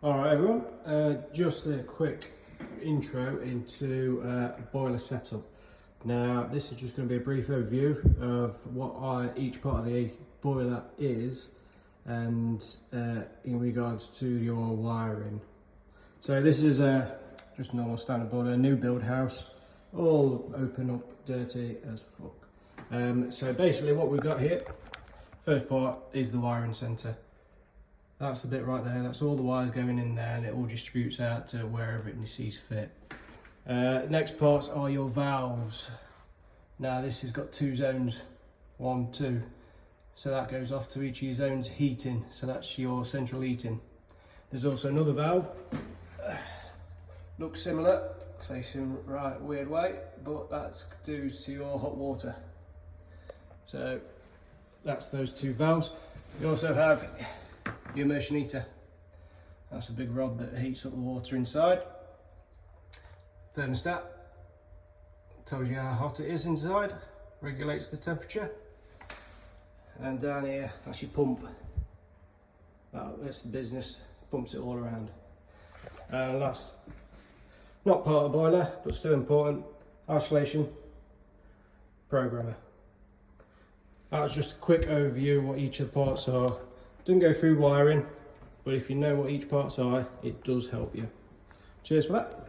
Alright everyone, just a quick intro into boiler setup. Now this is just going to be a brief overview of what each part of the boiler is and in regards to your wiring. So this is just a normal standard boiler, a new build house, all open up, dirty as fuck. So basically what we've got here, first part is the wiring centre. That's the bit right there, that's all the wires going in there, and it all distributes out to wherever it sees fit. Next parts are your valves. Now this has got two zones, 1, 2. So that goes off to each of your zones heating, so that's your central heating. There's also another valve, looks similar, facing right weird way, but that's due to your hot water. So that's those two valves. You also have your immersion heater. That's a big rod that heats up the water inside. Thermostat tells you how hot it is inside, regulates the temperature. And down here, that's your pump. That's the business, pumps it all around. Last, not part of the boiler, but still important, isolation programmer. That was just a quick overview of what each of the parts are. Didn't go through wiring, but if you know what each parts are, it does help you. Cheers for that.